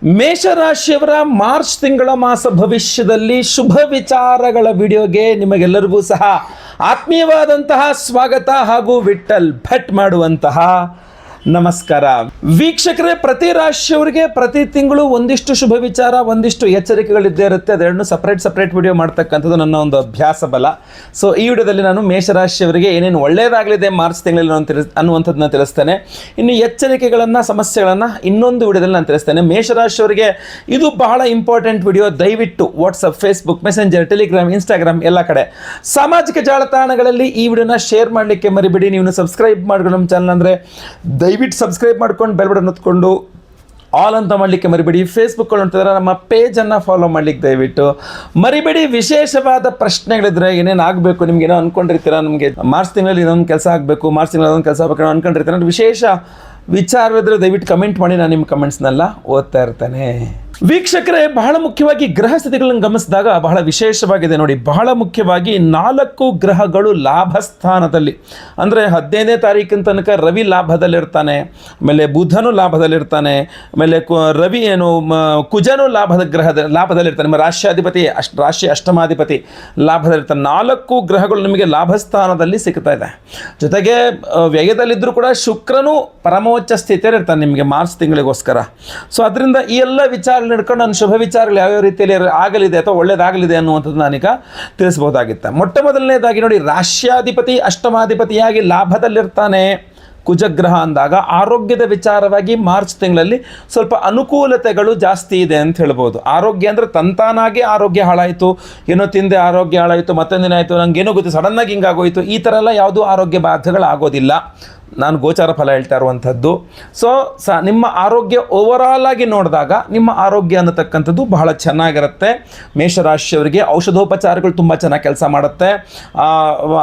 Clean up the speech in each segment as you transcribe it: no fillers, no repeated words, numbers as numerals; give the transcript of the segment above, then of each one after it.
ಮೇಷರಾಶಿಯವರ March ತಿಂಗಳ ಮಾಸ ಭವಿಷ್ಯದಲ್ಲಿ ಶುಭ ವಿಚಾರಗಳ ವಿಡಿಯೋಗೆ ನಿಮಗೆಲ್ಲರಿಗೂ ಸಹ ಆತ್ಮೀಯವಾದಂತಹ ಸ್ವಾಗತ ಹಾಗೂ ವಿಠಲ್ ಭಟ್ ಮಾಡುವಂತಹ ನಮಸ್ಕಾರ. ವೀಕ್ಷಕರೇ, ಪ್ರತಿ ರಾಶಿಯವರಿಗೆ ಪ್ರತಿ ತಿಂಗಳು ಒಂದಿಷ್ಟು ಶುಭ ವಿಚಾರ, ಒಂದಿಷ್ಟು ಎಚ್ಚರಿಕೆಗಳಿದ್ದೇ ಇರುತ್ತೆ. ಅದೆರಡನ್ನು ಸಪ್ರೇಟ್ ವಿಡಿಯೋ ಮಾಡ್ತಕ್ಕಂಥದ್ದು ನನ್ನ ಒಂದು ಅಭ್ಯಾಸ ಬಲ. ಸೊ ಈ ವಿಡಿಯೋದಲ್ಲಿ ನಾನು ಮೇಷರಾಶಿಯವರಿಗೆ ಏನೇನು ಒಳ್ಳೆಯದಾಗಲಿದೆ ಮಾರ್ಚ್ ತಿಂಗಳಲ್ಲಿ ಅನ್ನುವಂಥದ್ದನ್ನ ತಿಳಿಸ್ತೇನೆ. ಇನ್ನು ಎಚ್ಚರಿಕೆಗಳನ್ನು, ಸಮಸ್ಯೆಗಳನ್ನು ಇನ್ನೊಂದು ವಿಡಿಯೋದಲ್ಲಿ ನಾನು ತಿಳಿಸ್ತೇನೆ. ಮೇಷರಾಶಿಯವರಿಗೆ ಇದು ಬಹಳ ಇಂಪಾರ್ಟೆಂಟ್ ವಿಡಿಯೋ. ದಯವಿಟ್ಟು WhatsApp, Facebook, messenger, Telegram, Instagram ಎಲ್ಲ ಕಡೆ ಸಾಮಾಜಿಕ ಜಾಲತಾಣಗಳಲ್ಲಿ ಈ ವಿಡಿಯೋನ ಶೇರ್ ಮಾಡಲಿಕ್ಕೆ ಮರಿಬೇಡಿ. ನೀವು ಸಬ್ಸ್ಕ್ರೈಬ್ ಮಾಡ್ಕೊಂಡು ನಮ್ಮ ಚಾನಲ್ ಅಂದರೆ ದಯವಿಟ್ಟು ಸಬ್ಸ್ಕ್ರೈಬ್ ಮಾಡ್ಕೊಂಡು ಬೆಲ್ ಬಟನ್ ಒತ್ಕೊಂಡು ಆಲ್ ಅಂತ ಮಾಡಲಿಕ್ಕೆ ಮರಿಬೇಡಿ. ಫೇಸ್ಬುಕ್ಕಲ್ಲಿ ನೋಡ್ತಿದ್ರೆ ನಮ್ಮ ಪೇಜನ್ನು ಫಾಲೋ ಮಾಡಲಿಕ್ಕೆ ದಯವಿಟ್ಟು ಮರಿಬೇಡಿ. ವಿಶೇಷವಾದ ಪ್ರಶ್ನೆಗಳಿದ್ರೆ ಏನೇನು ಆಗಬೇಕು, ನಿಮ್ಗೆ ಏನೋ ಅಂದ್ಕೊಂಡಿರ್ತೀರ, ನಮಗೆ ಮಾರ್ಚ್ ತಿಂಗಳಲ್ಲಿ ಇದೊಂದು ಕೆಲಸ ಆಗಬೇಕು, ಮಾರ್ಚ್ ತಿಂಗಳಲ್ಲಿ ಅದೊಂದು ಕೆಲಸ ಆಗಬೇಕು ಅಂದ್ಕೊಂಡಿರ್ತೀರ, ವಿಶೇಷ ವಿಚಾರವಿದ್ರೆ ದಯವಿಟ್ಟು ಕಮೆಂಟ್ ಮಾಡಿ. ನಾನು ನಿಮ್ಮ ಕಮೆಂಟ್ಸ್ನೆಲ್ಲ ಓದ್ತಾ ಇರ್ತೇನೆ. ವೀಕ್ಷಕರೇ, ಬಹಳ ಮುಖ್ಯವಾಗಿ ಗ್ರಹ ಸ್ಥಿತಿಗಳನ್ನು ಗಮನಿಸಿದಾಗ ಬಹಳ ವಿಶೇಷವಾಗಿದೆ ನೋಡಿ. ಬಹಳ ಮುಖ್ಯವಾಗಿ 4 ಗ್ರಹಗಳು ಲಾಭ ಸ್ಥಾನದಲ್ಲಿ, ಅಂದರೆ 15ನೇ ತಾರೀಕಿನ ತನಕ ರವಿ ಲಾಭದಲ್ಲಿರ್ತಾನೆ, ಆಮೇಲೆ ಬುಧನು ಲಾಭದಲ್ಲಿರ್ತಾನೆ, ಆಮೇಲೆ ಕುಜನು ಲಾಭದಲ್ಲಿರ್ತಾನೆ, ನಿಮ್ಮ ರಾಶ್ಯಾಧಿಪತಿ ರಾಶಿ ಅಷ್ಟಮಾಧಿಪತಿ ಲಾಭದಲ್ಲಿರ್ತಾನೆ. 4 ಗ್ರಹಗಳು ನಿಮಗೆ ಲಾಭ ಸ್ಥಾನದಲ್ಲಿ ಸಿಗ್ತಾ ಇದೆ. ಜೊತೆಗೆ ವ್ಯಯದಲ್ಲಿದ್ದರೂ ಕೂಡ ಶುಕ್ರನು ಪರಮೋಚ್ಚ ಸ್ಥಿತಿಯಲ್ಲಿ ಇರ್ತಾನೆ ನಿಮಗೆ ಮಾರ್ಚ್ ತಿಂಗಳಿಗೋಸ್ಕರ. ಸೊ ಅದರಿಂದ ಈ ಎಲ್ಲ ವಿಚಾರ ನಡ್ಕೊಂಡು ನನ್ನ ಶುಭ ವಿಚಾರಗಳು ಯಾವ್ಯಾವ ರೀತಿಯಲ್ಲಿ ಆಗಲಿದೆ ಅಥವಾ ಒಳ್ಳೇದಾಗಲಿದೆ ಅನ್ನುವಂಥದ್ದು ನಾನೀಗ ತಿಳಿಸ್ಬೋದಾಗಿತ್ತು. ಮೊಟ್ಟ ಮೊದಲನೇದಾಗಿ ನೋಡಿ, ರಾಶ್ಯಾಧಿಪತಿ ಅಷ್ಟಮಾಧಿಪತಿಯಾಗಿ ಲಾಭದಲ್ಲಿರ್ತಾನೆ ಕುಜಗ್ರಹ ಅಂದಾಗ ಆರೋಗ್ಯದ ವಿಚಾರವಾಗಿ ಮಾರ್ಚ್ ತಿಂಗಳಲ್ಲಿ ಸ್ವಲ್ಪ ಅನುಕೂಲತೆಗಳು ಜಾಸ್ತಿ ಇದೆ ಅಂತ ಹೇಳ್ಬೋದು. ಆರೋಗ್ಯ ಅಂದರೆ ತಂತಾನಾಗಿ ಆರೋಗ್ಯ ಹಾಳಾಯಿತು, ಏನೋ ತಿಂದೆ ಆರೋಗ್ಯ ಹಾಳಾಯಿತು, ಮತ್ತೊಂದಿನಾಯಿತು, ನನಗೇನೋ ಗೊತ್ತು ಸಡನ್ನಾಗಿ ಹಿಂಗಾಗೋಯಿತು, ಈ ಥರ ಎಲ್ಲ ಯಾವುದೂ ಆರೋಗ್ಯ ಬಾಧೆಗಳಾಗೋದಿಲ್ಲ. ನಾನು ಗೋಚಾರ ಫಲ ಹೇಳ್ತಾ ಇರುವಂಥದ್ದು. ಸೊ ನಿಮ್ಮ ಆರೋಗ್ಯ ಓವರಾಲ್ ಆಗಿ ನೋಡಿದಾಗ ನಿಮ್ಮ ಆರೋಗ್ಯ ಅನ್ನತಕ್ಕಂಥದ್ದು ಬಹಳ ಚೆನ್ನಾಗಿರುತ್ತೆ. ಮೇಷರಾಶಿಯವರಿಗೆ ಔಷಧೋಪಚಾರಗಳು ತುಂಬ ಚೆನ್ನಾಗಿ ಕೆಲಸ ಮಾಡುತ್ತೆ.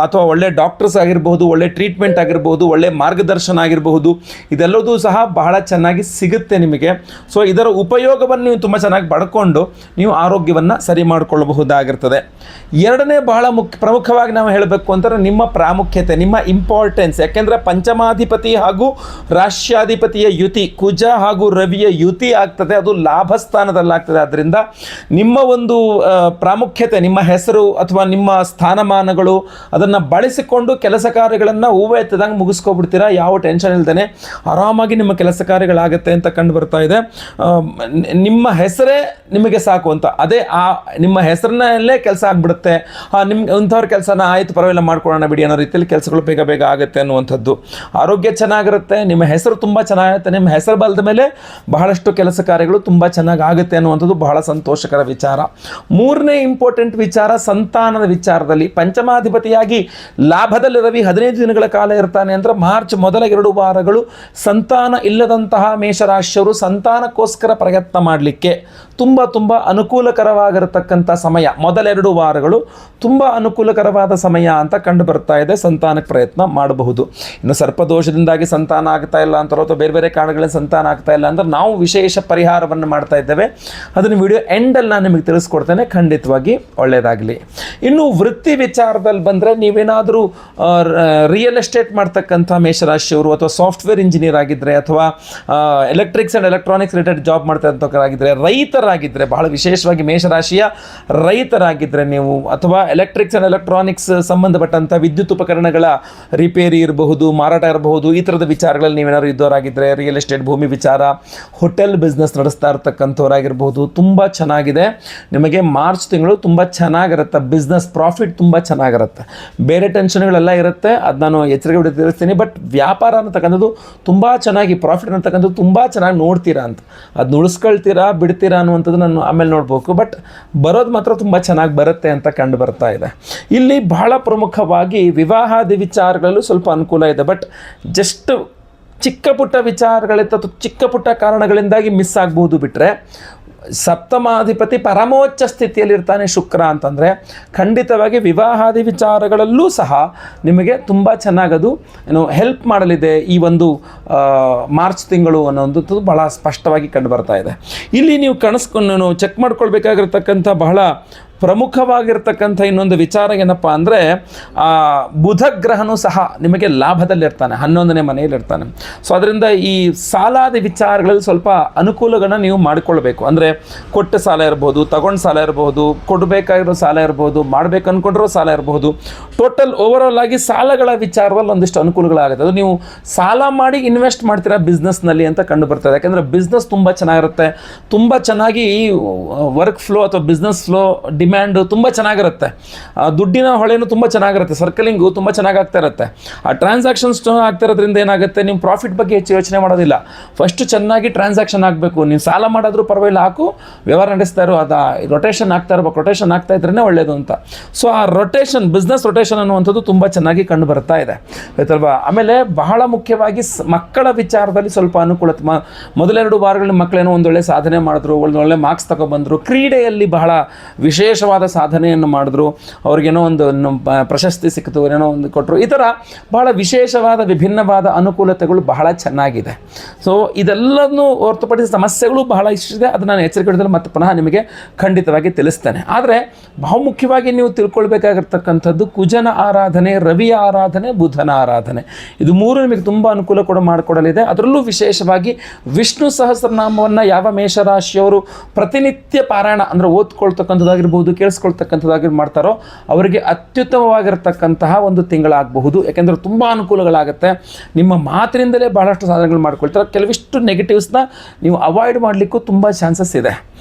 ಅಥವಾ ಒಳ್ಳೆ ಡಾಕ್ಟರ್ಸ್ ಆಗಿರ್ಬೋದು, ಒಳ್ಳೆ ಟ್ರೀಟ್ಮೆಂಟ್ ಆಗಿರ್ಬೋದು, ಒಳ್ಳೆ ಮಾರ್ಗದರ್ಶನ ಆಗಿರಬಹುದು, ಇದೆಲ್ಲದೂ ಸಹ ಬಹಳ ಚೆನ್ನಾಗಿ ಸಿಗುತ್ತೆ ನಿಮಗೆ. ಸೊ ಇದರ ಉಪಯೋಗವನ್ನು ನೀವು ತುಂಬ ಚೆನ್ನಾಗಿ ಪಡ್ಕೊಂಡು ನೀವು ಆರೋಗ್ಯವನ್ನು ಸರಿ ಮಾಡಿಕೊಳ್ಳಬಹುದಾಗಿರ್ತದೆ. ಎರಡನೇ ಬಹಳ ಪ್ರಮುಖವಾಗಿ ನಾವು ಹೇಳಬೇಕು ಅಂತಂದರೆ ನಿಮ್ಮ ಪ್ರಾಮುಖ್ಯತೆ, ನಿಮ್ಮ ಇಂಪಾರ್ಟೆನ್ಸ್. ಯಾಕೆಂದರೆ ಪಂಚಮಾಧಿಪತಿ ಹಾಗೂ ರಾಶ್ಯಾಧಿಪತಿಯ ಯುತಿ, ಕುಜ ಹಾಗೂ ರವಿಯ ಯುತಿ ಆಗ್ತದೆ, ಅದು ಲಾಭ ಸ್ಥಾನದಲ್ಲಾಗ್ತದೆ. ಆದ್ದರಿಂದ ನಿಮ್ಮ ಒಂದು ಪ್ರಾಮುಖ್ಯತೆ, ನಿಮ್ಮ ಹೆಸರು ಅಥವಾ ನಿಮ್ಮ ಸ್ಥಾನಮಾನಗಳು, ಅದನ್ನು ಬಳಸಿಕೊಂಡು ಕೆಲಸ ಕಾರ್ಯಗಳನ್ನು ಹೂವು ಎತ್ತದಂಗೆ ಮುಗಿಸ್ಕೊಬಿಡ್ತೀರಾ. ಯಾವ ಟೆನ್ಷನ್ ಇಲ್ದೇ ಆರಾಮಾಗಿ ನಿಮ್ಮ ಕೆಲಸ ಕಾರ್ಯಗಳಾಗುತ್ತೆ ಅಂತ ಕಂಡು ಬರ್ತಾ ಇದೆ. ನಿಮ್ಮ ಹೆಸರೇ ನಿಮಗೆ ಸಾಕು ಅಂತ, ಅದೇ ನಿಮ್ಮ ಹೆಸರಿನಲ್ಲೇ ಕೆಲಸ ಆಗ್ಬಿಡುತ್ತೆ. ನಿಮ್ಗೆ ಅಂಥವ್ರ ಕೆಲಸನ ಆಯಿತು ಪರವಾಗಿಲ್ಲ ಮಾಡ್ಕೊಳ್ಳೋಣ ಬಿಡಿ ಅನ್ನೋ ರೀತಿಯಲ್ಲಿ ಕೆಲಸಗಳು ಬೇಗ ಆಗುತ್ತೆ ಅನ್ನುವಂಥದ್ದು. ಆರೋಗ್ಯ ಚೆನ್ನಾಗಿರುತ್ತೆ, ನಿಮ್ಮ ಹೆಸರು ತುಂಬ ಚೆನ್ನಾಗಿರುತ್ತೆ, ನಿಮ್ಮ ಹೆಸರು ಬಲದ ಮೇಲೆ ಬಹಳಷ್ಟು ಕೆಲಸ ಕಾರ್ಯಗಳು ತುಂಬ ಚೆನ್ನಾಗಿ ಆಗುತ್ತೆ ಅನ್ನುವಂಥದ್ದು ಬಹಳ ಸಂತೋಷಕರ ವಿಚಾರ. ಮೂರನೇ ಇಂಪಾರ್ಟೆಂಟ್ ವಿಚಾರ ಸಂತಾನದ ವಿಚಾರದಲ್ಲಿ. ಪಂಚಮಾಧಿಪತಿಯಾಗಿ ಲಾಭದಲ್ಲಿ ರವಿ 15 ದಿನಗಳ ಕಾಲ ಇರ್ತಾನೆ ಅಂದರೆ ಮಾರ್ಚ್ ಮೊದಲ 2 ವಾರಗಳು ಸಂತಾನ ಇಲ್ಲದಂತಹ ಮೇಷರಾಶಿಯವರು ಸಂತಾನಕ್ಕೋಸ್ಕರ ಪ್ರಯತ್ನ ಮಾಡಲಿಕ್ಕೆ ತುಂಬ ಅನುಕೂಲಕರವಾಗಿರತಕ್ಕಂಥ ಸಮಯ. ಮೊದಲ 2 ವಾರಗಳು ತುಂಬ ಅನುಕೂಲಕರವಾದ ಸಮಯ ಅಂತ ಕಂಡು ಬರ್ತಾ ಇದೆ. ಸಂತಾನಕ್ಕೆ ಪ್ರಯತ್ನ ಮಾಡಬಹುದು. ಇನ್ನು ಸರ್ಪದೋಷದಿಂದಾಗಿ ಸಂತಾನ ಆಗ್ತಾ ಇಲ್ಲ ಅಂತಾರೋ ಅಥವಾ ಬೇರೆ ಕಾರಣಗಳಿಂದ ಸಂತಾನ ಆಗ್ತಾ ಇಲ್ಲ ಅಂದ್ರೆ ನಾವು ವಿಶೇಷ ಪರಿಹಾರವನ್ನು ಮಾಡ್ತಾ ಇದ್ದೇವೆ. ಅದನ್ನು ವಿಡಿಯೋ ಎಂಡಲ್ಲಿ ನಾನು ನಿಮಗೆ ತಿಳಿಸ್ಕೊಡ್ತೇನೆ, ಖಂಡಿತವಾಗಿ ಒಳ್ಳೆಯದಾಗಲಿ. ಇನ್ನು ವೃತ್ತಿ ವಿಚಾರದಲ್ಲಿ ಬಂದರೆ, ನೀವೇನಾದರೂ ರಿಯಲ್ ಎಸ್ಟೇಟ್ ಮಾಡ್ತಕ್ಕಂಥ ಮೇಷರಾಶಿಯವರು ಅಥವಾ ಸಾಫ್ಟ್ವೇರ್ ಇಂಜಿನಿಯರ್ ಆಗಿದ್ದರೆ ಅಥವಾ electrics and electronics related job ಮಾಡ್ತಕ್ಕಂಥವರಾಗಿದ್ದರೆ, ರೈತರಾಗಿದ್ದರೆ, ಬಹಳ ವಿಶೇಷವಾಗಿ ಮೇಷರಾಶಿಯ ರೈತರಾಗಿದ್ದರೆ ನೀವು, ಅಥವಾ ಎಲೆಕ್ಟ್ರಿಕ್ಸ್ ಆ್ಯಂಡ್ ಎಲೆಕ್ಟ್ರಾನಿಕ್ಸ್ ಸಂಬಂಧಪಟ್ಟಂಥ ವಿದ್ಯುತ್ ಉಪಕರಣಗಳ ರಿಪೇರಿ ಇರಬಹುದು, ಮಾರಾಟ ಇರಬಹುದು, ಈ ಥರದ ವಿಚಾರಗಳಲ್ಲಿ ನೀವೇನಾದ್ರು ಇದ್ದವರಾಗಿದ್ದರೆ, ರಿಯಲ್ ಎಸ್ಟೇಟ್, ಭೂಮಿ ವಿಚಾರ, ಹೋಟೆಲ್ ಬಿಸ್ನೆಸ್ ನಡೆಸ್ತಾ ಇರ್ತಕ್ಕಂಥವರಾಗಿರ್ಬೋದು, ತುಂಬ ಚೆನ್ನಾಗಿದೆ. ನಿಮಗೆ ಮಾರ್ಚ್ ತಿಂಗಳು ತುಂಬ ಚೆನ್ನಾಗಿರುತ್ತೆ. ಬಿಸ್ನೆಸ್ ಪ್ರಾಫಿಟ್ ತುಂಬ ಚೆನ್ನಾಗಿರುತ್ತೆ. ಬೇರೆ ಟೆನ್ಷನ್ಗಳೆಲ್ಲ ಇರುತ್ತೆ, ಅದು ನಾನು ಎಚ್ಚರಿಕೆ ತಿಳಿಸ್ತೀನಿ. ಬಟ್ ವ್ಯಾಪಾರ ಅನ್ನತಕ್ಕಂಥದ್ದು ತುಂಬ ಚೆನ್ನಾಗಿ, ಪ್ರಾಫಿಟ್ ಅನ್ನತಕ್ಕಂಥದ್ದು ತುಂಬ ಚೆನ್ನಾಗಿ ನೋಡ್ತೀರಾ ಅಂತ, ಅದನ್ನ ಉಳಿಸ್ಕೊಳ್ತೀರಾ ಬಿಡ್ತೀರಾ ಅನ್ನುವಂಥದ್ದು ನಾನು ಆಮೇಲೆ ನೋಡಬೇಕು. ಬಟ್ ಬರೋದು ಮಾತ್ರ ತುಂಬ ಚೆನ್ನಾಗಿ ಬರುತ್ತೆ ಅಂತ ಕಂಡು ಬರ್ತಾ ಇದೆ. ಇಲ್ಲಿ ಬಹಳ ಪ್ರಮುಖವಾಗಿ ವಿವಾಹಾದಿ ವಿಚಾರಗಳಲ್ಲೂ ಸ್ವಲ್ಪ ಅನುಕೂಲ ಇದೆ. ಬಟ್ ಜಸ್ಟ್ ಚಿಕ್ಕ ಪುಟ್ಟ ವಿಚಾರಗಳಿಂದ ಅಥವಾ ಚಿಕ್ಕ ಪುಟ್ಟ ಕಾರಣಗಳಿಂದಾಗಿ ಮಿಸ್ ಆಗ್ಬೋದು. ಬಿಟ್ಟರೆ ಸಪ್ತಮಾಧಿಪತಿ ಪರಮೋಚ್ಚ ಸ್ಥಿತಿಯಲ್ಲಿರ್ತಾನೆ ಶುಕ್ರ ಅಂತಂದರೆ ಖಂಡಿತವಾಗಿ ವಿವಾಹಾದಿ ವಿಚಾರಗಳಲ್ಲೂ ಸಹ ನಿಮಗೆ ತುಂಬ ಚೆನ್ನಾಗದು ಹೆಲ್ಪ್ ಮಾಡಲಿದೆ ಈ ಒಂದು ಮಾರ್ಚ್ ತಿಂಗಳು ಅನ್ನೋದು ಬಹಳ ಸ್ಪಷ್ಟವಾಗಿ ಕಂಡು ಬರ್ತಾ ಇದೆ. ಇಲ್ಲಿ ನೀವು ಚೆಕ್ ಮಾಡ್ಕೊಳ್ಬೇಕಾಗಿರ್ತಕ್ಕಂಥ ಬಹಳ ಪ್ರಮುಖವಾಗಿರ್ತಕ್ಕಂಥ ಇನ್ನೊಂದು ವಿಚಾರ ಏನಪ್ಪ ಅಂದರೆ ಬುಧ ಗ್ರಹನೂ ಸಹ ನಿಮಗೆ ಲಾಭದಲ್ಲಿರ್ತಾನೆ, 11ನೇ ಮನೆಯಲ್ಲಿರ್ತಾನೆ. ಸೊ ಅದರಿಂದ ಈ ಸಾಲಾದಿ ವಿಚಾರಗಳಲ್ಲಿ ಸ್ವಲ್ಪ ಅನುಕೂಲಗಳನ್ನ ನೀವು ಮಾಡಿಕೊಳ್ಬೇಕು. ಅಂದರೆ ಕೊಟ್ಟ ಸಾಲ ಇರ್ಬೋದು, ತಗೊಂಡು ಸಾಲ ಇರ್ಬೋದು, ಕೊಡಬೇಕಾಗಿರೋ ಸಾಲ ಇರ್ಬೋದು, ಮಾಡಬೇಕು ಅಂದ್ಕೊಂಡಿರೋ ಸಾಲ ಇರ್ಬೋದು. ಟೋಟಲ್ ಓವರಾಲ್ ಆಗಿ ಸಾಲಗಳ ವಿಚಾರದಲ್ಲಿ ಒಂದಿಷ್ಟು ಅನುಕೂಲಗಳಾಗುತ್ತೆ. ಅದು ನೀವು ಸಾಲ ಮಾಡಿ ಇನ್ವೆಸ್ಟ್ ಮಾಡ್ತೀರಾ ಬಿಸ್ನೆಸ್ನಲ್ಲಿ ಅಂತ ಕಂಡು ಬರ್ತದೆ. ಯಾಕೆಂದರೆ ಬಿಸ್ನೆಸ್ ತುಂಬ ಚೆನ್ನಾಗಿರುತ್ತೆ, ತುಂಬ ಚೆನ್ನಾಗಿ ವರ್ಕ್ ಫ್ಲೋ ಅಥವಾ ಬಿಸ್ನೆಸ್ ಫ್ಲೋ ಡಿಮ್ಯಾಂಡು ತುಂಬ ಚೆನ್ನಾಗಿರುತ್ತೆ, ದುಡ್ಡಿನ ಹೊಳೆನೂ ತುಂಬ ಚೆನ್ನಾಗಿರುತ್ತೆ, ಸರ್ಕಲಿಂಗು ತುಂಬ ಚೆನ್ನಾಗಿ ಆಗ್ತಾ ಇರುತ್ತೆ. ಆ ಟ್ರಾನ್ಸಾಕ್ಷನ್ಸ್ ಆಗ್ತಾ ಇರೋದ್ರಿಂದ ಏನಾಗುತ್ತೆ, ನೀವು ಪ್ರಾಫಿಟ್ ಬಗ್ಗೆ ಹೆಚ್ಚು ಯೋಚನೆ ಮಾಡೋದಿಲ್ಲ. ಫಸ್ಟ್ ಚೆನ್ನಾಗಿ ಟ್ರಾನ್ಸಾಕ್ಷನ್ ಆಗಬೇಕು. ನೀವು ಸಾಲ ಮಾಡೋದ್ರೂ ಪರವಾಗಿಲ್ಲ, ಹಾಕು, ವ್ಯವಹಾರ ನಡೆಸ್ತಾ ಇರೋ ಅದು ರೊಟೇಷನ್ ಆಗ್ತಾ ಇರಬೇಕು, ರೊಟೇಷನ್ ಆಗ್ತಾ ಇದ್ರೇ ಒಳ್ಳೆಯದು ಅಂತ. ಸೊ ಆ ರೊಟೇಷನ್, ಬಿಸ್ನೆಸ್ ರೊಟೇಷನ್ ಅನ್ನುವಂಥದ್ದು ತುಂಬ ಚೆನ್ನಾಗಿ ಕಂಡು ಬರ್ತಾ ಇದೆ, ಆಯ್ತಲ್ವಾ. ಆಮೇಲೆ ಬಹಳ ಮುಖ್ಯವಾಗಿ ಮಕ್ಕಳ ವಿಚಾರದಲ್ಲಿ ಸ್ವಲ್ಪ ಅನುಕೂಲತೆ. ಮೊದಲೆರಡು ವಾರಗಳಲ್ಲಿ ಮಕ್ಕಳೇನೋ ಒಂದೊಳ್ಳೆ ಸಾಧನೆ ಮಾಡಿದ್ರು, ಒಳ್ಳೊಳ್ಳೆ ಮಾರ್ಕ್ಸ್ ತಗೊಬಂದರು, ಕ್ರೀಡೆಯಲ್ಲಿ ಬಹಳ ವಿಶೇಷವಾದ ಸಾಧನೆಯನ್ನು ಮಾಡಿದ್ರು, ಅವ್ರಿಗೇನೋ ಒಂದು ಪ್ರಶಸ್ತಿ ಸಿಕ್ಕಿತು, ಏನೋ ಒಂದು ಕೊಟ್ಟರು. ಈ ಥರ ಬಹಳ ವಿಶೇಷವಾದ ವಿಭಿನ್ನವಾದ ಅನುಕೂಲತೆಗಳು ಬಹಳ ಚೆನ್ನಾಗಿದೆ. ಸೊ ಇದೆಲ್ಲನೂ ಹೊರತುಪಡಿಸಿ ಸಮಸ್ಯೆಗಳು ಬಹಳ ಇಷ್ಟಿದೆ. ಅದು ನಾನು ಎಚ್ಚರಿಕೆ ಮತ್ತೆ ಪುನಃ ನಿಮಗೆ ಖಂಡಿತವಾಗಿ ತಿಳಿಸ್ತೇನೆ. ಆದರೆ ಬಹು ಮುಖ್ಯವಾಗಿ ನೀವು ತಿಳ್ಕೊಳ್ಬೇಕಾಗಿರ್ತಕ್ಕಂಥದ್ದು ಕುಜನ ಆರಾಧನೆ, ರವಿಯ ಆರಾಧನೆ, ಬುಧನ ಆರಾಧನೆ, ಇದು ಮೂರು ನಿಮಗೆ ತುಂಬ ಅನುಕೂಲ ಕೂಡ ಮಾಡಿಕೊಡಲಿದೆ. ಅದರಲ್ಲೂ ವಿಶೇಷವಾಗಿ ವಿಷ್ಣು ಸಹಸ್ರನಾಮವನ್ನು ಯಾವ ಮೇಷರಾಶಿಯವರು ಪ್ರತಿನಿತ್ಯ ಪಾರಾಯಣ ಅಂದರೆ ಓದ್ಕೊಳ್ತಕ್ಕಂಥದ್ದಾಗಿರ್ಬೋದು, ಕೇಳಿಸ್ಕೊಳ್ತಕ್ಕಂಥದ್ದಾಗಿ ಮಾಡ್ತಾರೋ ಅವರಿಗೆ ಅತ್ಯುತ್ತಮವಾಗಿರ್ತಕ್ಕಂತಹ ಒಂದು ತಿಂಗಳಾಗಬಹುದು. ಯಾಕೆಂದರೆ ತುಂಬ ಅನುಕೂಲಗಳಾಗುತ್ತೆ. ನಿಮ್ಮ ಮಾತಿನಿಂದಲೇ ಬಹಳಷ್ಟು ಸಾಧನೆಗಳು ಮಾಡ್ಕೊಳ್ತಾರೆ. ಕೆಲವಿಷ್ಟು ನೆಗೆಟಿವ್ಸ್ನ ನೀವು ಅವಾಯ್ಡ್ ಮಾಡಲಿಕ್ಕೂ ತುಂಬ ಚಾನ್ಸಸ್ ಇದೆ,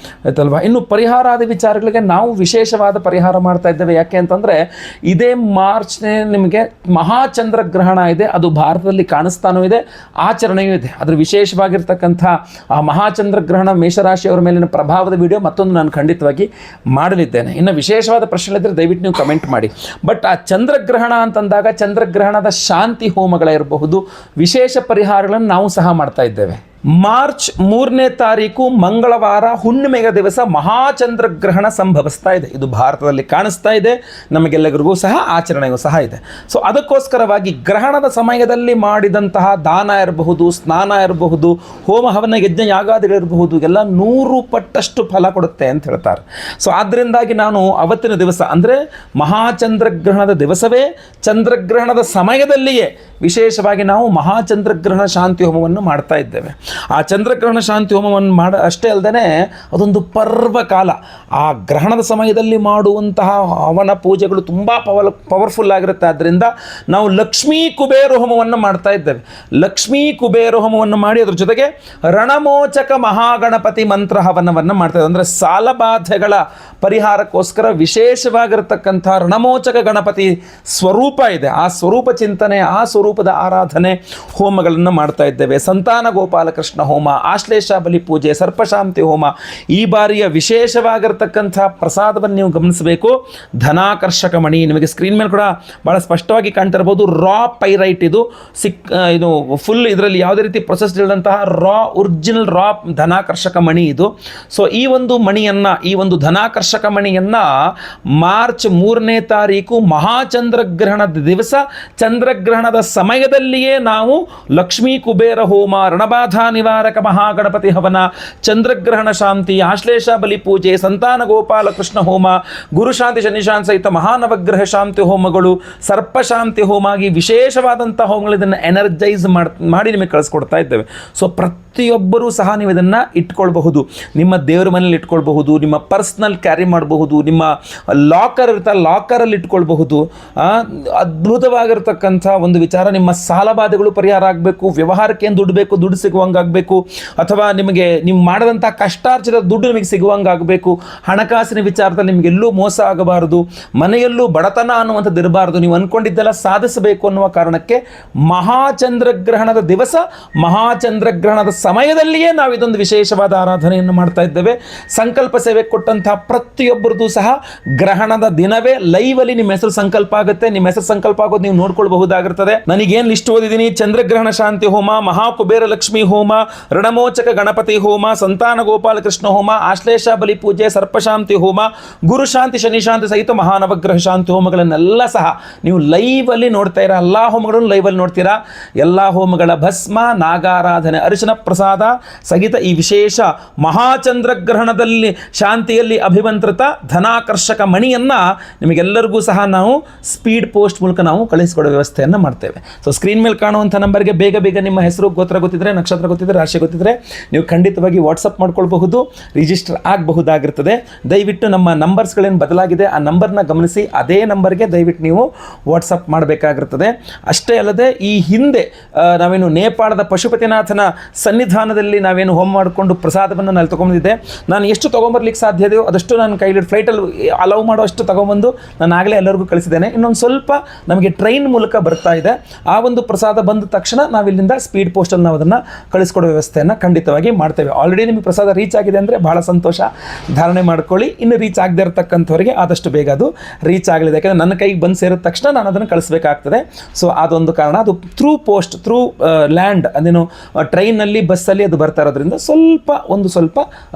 ಆಯ್ತಲ್ವಾ. ಇನ್ನು ಪರಿಹಾರಾದ ವಿಚಾರಗಳಿಗೆ ನಾವು ವಿಶೇಷವಾದ ಪರಿಹಾರ ಮಾಡ್ತಾ ಇದ್ದೇವೆ. ಯಾಕೆ ಅಂತಂದರೆ ಇದೇ ಮಾರ್ಚ್ನೇ ನಿಮಗೆ ಮಹಾಚಂದ್ರಗ್ರಹಣ ಇದೆ, ಅದು ಭಾರತದಲ್ಲಿ ಕಾಣಿಸ್ತಾನೂ ಇದೆ, ಆಚರಣೆಯೂ ಇದೆ. ಅದರ ವಿಶೇಷವಾಗಿರ್ತಕ್ಕಂಥ ಆ ಮಹಾಚಂದ್ರಗ್ರಹಣ ಮೇಷರಾಶಿಯವರ ಮೇಲಿನ ಪ್ರಭಾವದ ವಿಡಿಯೋ ಮತ್ತೊಂದು ನಾನು ಖಂಡಿತವಾಗಿ ಮಾಡಲಿದ್ದೇನೆ. ಇನ್ನು ವಿಶೇಷವಾದ ಪ್ರಶ್ನೆಗಳಿದ್ದರೆ ದಯವಿಟ್ಟು ನೀವು ಕಮೆಂಟ್ ಮಾಡಿ. ಬಟ್ ಆ ಚಂದ್ರಗ್ರಹಣ ಅಂತಂದಾಗ ಚಂದ್ರಗ್ರಹಣದ ಶಾಂತಿ ಹೋಮಗಳಿರಬಹುದು, ವಿಶೇಷ ಪರಿಹಾರಗಳನ್ನು ನಾವು ಸಹ ಮಾಡ್ತಾ ಇದ್ದೇವೆ. ಮಾರ್ಚ್ 3ನೇ ತಾರೀಕು ಮಂಗಳವಾರ ಹುಣ್ಣಿಮೆಯ ದಿವಸ ಮಹಾಚಂದ್ರಗ್ರಹಣ ಸಂಭವಿಸ್ತಾ ಇದೆ. ಇದು ಭಾರತದಲ್ಲಿ ಕಾಣಿಸ್ತಾ ಇದೆ, ನಮಗೆಲ್ಲರಿಗೂ ಸಹ ಆಚರಣೆಗೂ ಸಹ ಇದೆ. ಸೊ ಅದಕ್ಕೋಸ್ಕರವಾಗಿ ಗ್ರಹಣದ ಸಮಯದಲ್ಲಿ ಮಾಡಿದಂತಹ ದಾನ ಇರಬಹುದು, ಸ್ನಾನ ಇರಬಹುದು, ಹೋಮ ಹವನ ಯಜ್ಞ ಯಾಗಾದಿಗಳಿರಬಹುದು, ಎಲ್ಲ 100 ಪಟ್ಟಷ್ಟು ಫಲ ಕೊಡುತ್ತೆ ಅಂತ ಹೇಳ್ತಾರೆ. ಸೊ ಆದ್ದರಿಂದಾಗಿ ನಾನು ಅವತ್ತಿನ ದಿವಸ ಅಂದರೆ ಮಹಾಚಂದ್ರಗ್ರಹಣದ ದಿವಸವೇ ಚಂದ್ರಗ್ರಹಣದ ಸಮಯದಲ್ಲಿಯೇ ವಿಶೇಷವಾಗಿ ನಾವು ಮಹಾಚಂದ್ರಗ್ರಹಣ ಶಾಂತಿ ಹೋಮವನ್ನು ಮಾಡ್ತಾ ಇದ್ದೇವೆ. ಆ ಚಂದ್ರಗ್ರಹಣ ಶಾಂತಿ ಹೋಮವನ್ನು ಅಷ್ಟೇ ಅಲ್ಲದೆ ಅದೊಂದು ಪರ್ವಕಾಲ. ಆ ಗ್ರಹಣದ ಸಮಯದಲ್ಲಿ ಮಾಡುವಂತಹ ಹವನ ಪೂಜೆಗಳು ತುಂಬ ಪವರ್ಫುಲ್ ಆಗಿರುತ್ತೆ. ಆದ್ದರಿಂದ ನಾವು ಲಕ್ಷ್ಮೀ ಕುಬೇರ ಹೋಮವನ್ನು ಮಾಡ್ತಾ ಇದ್ದೇವೆ. ಲಕ್ಷ್ಮೀ ಕುಬೇರ ಹೋಮವನ್ನು ಮಾಡಿ ಅದ್ರ ಜೊತೆಗೆ ರಣಮೋಚಕ ಮಹಾಗಣಪತಿ ಮಂತ್ರ ಹವನವನ್ನು ಮಾಡ್ತಾ ಇದ್ದೇವೆ. ಅಂದರೆ ಸಾಲಬಾಧೆಗಳ ಪರಿಹಾರಕ್ಕೋಸ್ಕರ ವಿಶೇಷವಾಗಿರತಕ್ಕಂಥ ರಣಮೋಚಕ ಗಣಪತಿ ಸ್ವರೂಪ ಇದೆ, ಆ ಸ್ವರೂಪ ಚಿಂತನೆ, ಆ ಸ್ವರೂಪದ ಆರಾಧನೆ ಹೋಮಗಳನ್ನು ಮಾಡ್ತಾ ಇದ್ದೇವೆ. ಸಂತಾನ ಗೋಪಾಲಕೃಷ್ಣ ಹೋಮ, ಆಶ್ಲೇಷ ಬಲಿ ಪೂಜೆ, ಸರ್ಪಶಾಂತಿ ಹೋಮ. ಈ ಬಾರಿಯ ವಿಶೇಷವಾಗಿರ್ತಕ್ಕಂಥ ಪ್ರಸಾದವನ್ನು ನೀವು ಗಮನಿಸಬೇಕು. ಧನಾಕರ್ಷಕ ಮಣಿ ನಿಮಗೆ ಸ್ಕ್ರೀನ್ ಮೇಲೆ ಕೂಡ ಭಾಳ ಸ್ಪಷ್ಟವಾಗಿ ಕಾಣ್ತಾ ಇರ್ಬೋದು. ರಾ ಪೈರೈಟ್ ಇದು ಇದು ಫುಲ್ ಇದರಲ್ಲಿ ಯಾವುದೇ ರೀತಿ ಪ್ರೊಸೆಸ್ಡ್ ಇಲ್ಲದಂತಹ ಒರಿಜಿನಲ್ ರಾ ಧನಾಕರ್ಷಕ ಮಣಿ ಇದು. ಸೊ ಈ ಒಂದು ಮಣಿಯನ್ನು, ಈ ಒಂದು ಧನಾಕರ್ಷಕ ಮಣಿಯನ್ನು ಮಾರ್ಚ್ 3ನೇ ತಾರೀಕು ಮಹಾಚಂದ್ರಗ್ರಹಣದ ದಿವಸ ಚಂದ್ರಗ್ರಹಣದ ಸಮಯದಲ್ಲಿಯೇ ನಾವು ಲಕ್ಷ್ಮೀ ಕುಬೇರ ಹೋಮ, ರಣಬಾಧ ನಿವಾರಕ ಮಹಾಗಣಪತಿ ಹವನ, ಚಂದ್ರಗ್ರಹಣ ಶಾಂತಿ, ಆಶ್ಲೇಷ ಬಲಿ ಪೂಜೆ, ಸಂತಾನ ಗೋಪಾಲ ಕೃಷ್ಣ ಹೋಮ, ಗುರುಶಾಂತಿ ಶನಿಶಾಂತಿ ಸಹಿತ ಮಹಾನವಗ್ರಹ ಶಾಂತಿ ಹೋಮಗಳು, ಸರ್ಪಶಾಂತಿ ಹೋಮ ಆಗಿ ವಿಶೇಷವಾದಂಥ ಹೋಮಗಳು ಇದನ್ನು ಎನರ್ಜೈಸ್ ಮಾಡಿ ನಿಮಗೆ ಕಳಿಸ್ಕೊಡ್ತಾ ಇದ್ದೇವೆ. ಸೊ ಪ್ರತಿಯೊಬ್ಬರೂ ಸಹ ನೀವು ಇದನ್ನು ಇಟ್ಕೊಳ್ಬಹುದು. ನಿಮ್ಮ ದೇವರ ಮನೇಲಿ ಇಟ್ಕೊಳ್ಬಹುದು, ನಿಮ್ಮ ಪರ್ಸ್ನಲ್ ಕ್ಯಾರಿ ಮಾಡಬಹುದು, ನಿಮ್ಮ ಲಾಕರ್ ಇರ್ತಾ ಲಾಕರಲ್ಲಿ ಇಟ್ಕೊಳ್ಬಹುದು. ಅದ್ಭುತವಾಗಿರ್ತಕ್ಕಂಥ ಒಂದು ವಿಚಾರ. ನಿಮ್ಮ ಸಾಲಬಾಧೆಗಳು ಪರಿಹಾರ ಆಗಬೇಕು, ವ್ಯವಹಾರಕ್ಕೆ ಏನು ದುಡ್ಡು ಬೇಕು ದುಡ್ಡು ಸಿಗುವಂಗಾಗಬೇಕು, ಅಥವಾ ನಿಮಗೆ ನೀವು ಮಾಡಿದಂಥ ಕಷ್ಟಾರ್ಜಿತ ದುಡ್ಡು ನಿಮಗೆ ಸಿಗುವಂಗಾಗಬೇಕು, ಹಣಕಾಸಿನ ವಿಚಾರದಲ್ಲಿ ನಿಮಗೆಲ್ಲೂ ಮೋಸ ಆಗಬಾರದು, ಮನೆಯಲ್ಲೂ ಬಡತನ ಅನ್ನುವಂಥದ್ದು ಇರಬಾರ್ದು, ನೀವು ಅಂದ್ಕೊಂಡಿದ್ದೆಲ್ಲ ಸಾಧಿಸಬೇಕು ಅನ್ನುವ ಕಾರಣಕ್ಕೆ ಮಹಾಚಂದ್ರಗ್ರಹಣದ ದಿವಸ ಮಹಾಚಂದ್ರಗ್ರಹಣದ ಸಮಯದಲ್ಲಿಯೇ ನಾವು ಇದೊಂದು ವಿಶೇಷವಾದ ಆರಾಧನೆಯನ್ನು ಮಾಡ್ತಾ ಇದ್ದೇವೆ. ಸಂಕಲ್ಪ ಸೇವೆ ಕೊಟ್ಟಂತಹ ಪ್ರತಿಯೊಬ್ಬರದ್ದು ಸಹ ಗ್ರಹಣದ ದಿನವೇ ಲೈವಲ್ಲಿ ನಿಮ್ಮ ಹೆಸರು ಸಂಕಲ್ಪ ಆಗುತ್ತೆ. ನಿಮ್ಮ ಹೆಸರು ಸಂಕಲ್ಪ ಆಗೋದು ನೀವು ನೋಡ್ಕೊಳ್ಬಹುದಾಗಿರ್ತದೆ. ನನಗೇನು ಲಿಸ್ಟ್ ಓದಿದ್ದೀನಿ: ಚಂದ್ರಗ್ರಹಣ ಶಾಂತಿ ಹೋಮ, ಮಹಾಕುಬೇರ ಲಕ್ಷ್ಮಿ ಹೋಮ, ಹೋಮ, ಋಣಮೋಚಕ ಗಣಪತಿ ಹೋಮ, ಸಂತಾನ ಗೋಪಾಲಕೃಷ್ಣ ಹೋಮ, ಆಶ್ಲೇಷ ಬಲಿ ಪೂಜೆ, ಸರ್ಪಶಾಂತಿ ಹೋಮ, ಗುರು ಶಾಂತಿ ಶನಿ ಶಾಂತಿ ಸಹಿತ ಮಹಾನವಗ್ರಹ ಶಾಂತಿ ಹೋಮಗಳನ್ನೆಲ್ಲ ಸಹ ನೀವು ಲೈವಲ್ಲಿ ನೋಡ್ತಾ ಇರಾ. ಎಲ್ಲ ಹೋಮಗಳನ್ನು ಲೈವಲ್ಲಿ ನೋಡ್ತೀರಾ. ಎಲ್ಲ ಹೋಮಗಳ ಭಸ್ಮ, ನಾಗಾರಾಧನೆ, ಅರಿಶಿನ ಪ್ರಸಾದ ಸಹಿತ ಈ ವಿಶೇಷ ಮಹಾಚಂದ್ರಗ್ರಹಣದಲ್ಲಿ ಶಾಂತಿಯಲ್ಲಿ ಅಭಿಮಂತ್ರಿತ ಧನಾಕರ್ಷಕ ಮಣಿಯನ್ನು ನಿಮಗೆಲ್ಲರಿಗೂ ಸಹ ನಾವು ಸ್ಪೀಡ್ ಪೋಸ್ಟ್ ಮೂಲಕ ನಾವು ಕಳಿಸಿಕೊಡೋ ವ್ಯವಸ್ಥೆಯನ್ನು ಮಾಡ್ತೇವೆ. ಸೊ ಸ್ಕ್ರೀನ್ ಮೇಲೆ ಕಾಣುವಂಥ ನಂಬರ್ಗೆ ಬೇಗ ಬೇಗ ನಿಮ್ಮ ಹೆಸರು, ಗೋತ್ರ ಗೊತ್ತಿದ್ರೆ, ನಕ್ಷತ್ರ ಗೊತ್ತಿದ್ರೆ, ರಾಶಿ ಗೊತ್ತಿದ್ರೆ ನೀವು ಖಂಡಿತವಾಗಿ ವಾಟ್ಸಪ್ ಮಾಡ್ಕೊಳ್ಬಹುದು, ರಿಜಿಸ್ಟರ್ ಆಗಬಹುದಾಗಿರ್ತದೆ. ದಯವಿಟ್ಟು ನಮ್ಮ ನಂಬರ್ಸ್ಗಳೇನು ಬದಲಾಗಿದೆ ಆ ನಂಬರ್ನ ಗಮನಿಸಿ ಅದೇ ನಂಬರ್ಗೆ ದಯವಿಟ್ಟು ನೀವು ವಾಟ್ಸಪ್ ಮಾಡಬೇಕಾಗಿರ್ತದೆ. ಅಷ್ಟೇ ಅಲ್ಲದೆ ಈ ಹಿಂದೆ ನಾವೇನು ನೇಪಾಳದ ಪಶುಪತಿನಾಥನ ಸನ್ನಿಧಾನದಲ್ಲಿ ನಾವೇನು ಹೋಮ ಮಾಡಿಕೊಂಡು ಪ್ರಸಾದವನ್ನು ನಾನು ತೊಗೊಂಬಂದಿದ್ದೆ. ನಾನು ಎಷ್ಟು ತೊಗೊಂಬರ್ಲಿಕ್ಕೆ ಸಾಧ್ಯ ಇದೆಯೋ ಅದಷ್ಟು ನಾನು ಕೈಲಿ ಫ್ಲೈಟಲ್ಲಿ ಅಲೌ ಮಾಡೋ ಅಷ್ಟು ತೊಗೊಂಬಂದು ನಾನು ಆಗಲೇ ಎಲ್ಲರಿಗೂ ಕಳಿಸಿದ್ದೇನೆ. ಇನ್ನೊಂದು ಸ್ವಲ್ಪ ನಮಗೆ ಟ್ರೈನ್ ಮೂಲಕ ಬರ್ತಾ ಇದೆ. ಆ ಒಂದು ಪ್ರಸಾದ ಬಂದ ತಕ್ಷಣ ನಾವಿಲ್ಲಿಂದ ಸ್ಪೀಡ್ ಪೋಸ್ಟಲ್ಲಿ ನಾವು ಅದನ್ನು ಕಳಿಸ್ಕೊಡೋ ವ್ಯವಸ್ಥೆಯನ್ನು ಖಂಡಿತವಾಗಿ ಮಾಡ್ತೇವೆ. ಆಲ್ರೆಡಿ ನಿಮಗೆ ಪ್ರಸಾದ ರೀಚ್ ಆಗಿದೆ ಅಂದರೆ ಬಹಳ ಸಂತೋಷ, ಧಾರಣೆ ಮಾಡ್ಕೊಳ್ಳಿ. ಇನ್ನು ರೀಚ್ ಆಗದೆ ಇರತಕ್ಕಂಥವ್ರಿಗೆ ಆದಷ್ಟು ಬೇಗ ಅದು ರೀಚ್ ಆಗಲಿದೆ. ಯಾಕಂದರೆ ನನ್ನ ಕೈಗೆ ಬಂದು ಸೇರಿದ ತಕ್ಷಣ ನಾನು ಅದನ್ನು ಕಳಿಸ್ಬೇಕಾಗ್ತದೆ. ಸೊ ಅದೊಂದು ಕಾರಣ. ಅದು ಥ್ರೂ ಪೋಸ್ಟ್, ಥ್ರೂ ಲ್ಯಾಂಡ್, ಅದೇನು ಟ್ರೈನಲ್ಲಿ ಬಸ್ಸಲ್ಲಿ ಅದು ಬರ್ತಾ ಇರೋದ್ರಿಂದ ಸ್ವಲ್ಪ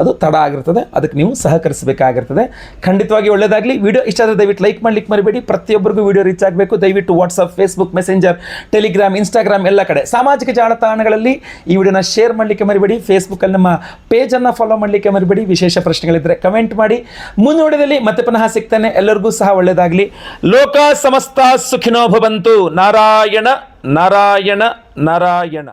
ಅದು ತಡ ಆಗಿರ್ತದೆ. ಅದಕ್ಕೆ ನೀವು ಸಹಕರಿಸಬೇಕಾಗಿರ್ತದೆ. ಖಂಡಿತವಾಗಿ ಒಳ್ಳೆಯದಾಗಲಿ. ವಿಡಿಯೋ ಇಷ್ಟ ಆದರೆ ದಯವಿಟ್ಟು ಲೈಕ್ ಮಾಡಲಿಕ್ಕೆ ಮರಿಬೇಡಿ. ಪ್ರತಿಯೊಬ್ಬರಿಗೂ ವಿಡಿಯೋ ರೀಚ್ ಆಗಬೇಕು. ದಯವಿಟ್ಟು WhatsApp, Facebook, messenger, Telegram, Instagram ಎಲ್ಲ ಕಡೆ ಸಾಮಾಜಿಕ ಜಾಲತಾಣಗಳಲ್ಲಿ ಈ ವಿಡಿಯೋನ ಶೇರ್ ಮಾಡಲಿಕ್ಕೆ ಮರಿಬೇಡಿ. ಫೇಸ್ಬುಕ್ಕಲ್ಲಿ ನಮ್ಮ ಪೇಜನ್ನು ಫಾಲೋ ಮಾಡಲಿಕ್ಕೆ ಮರಿಬೇಡಿ. ವಿಶೇಷ ಪ್ರಶ್ನೆಗಳಿದ್ದರೆ ಕಮೆಂಟ್ ಮಾಡಿ. ಮುಂದಿನೋಡಿಯಲ್ಲಿ ಮತ್ತೆ ಪುನಃ ಸಿಗ್ತಾನೆ. ಎಲ್ಲರಿಗೂ ಸಹ ಒಳ್ಳೆಯದಾಗಲಿ. ಲೋಕ ಸಮಸ್ತ ಸುಖಿನೋ ಭವಂತು. ನಾರಾಯಣ ನಾರಾಯಣ ನಾರಾಯಣ.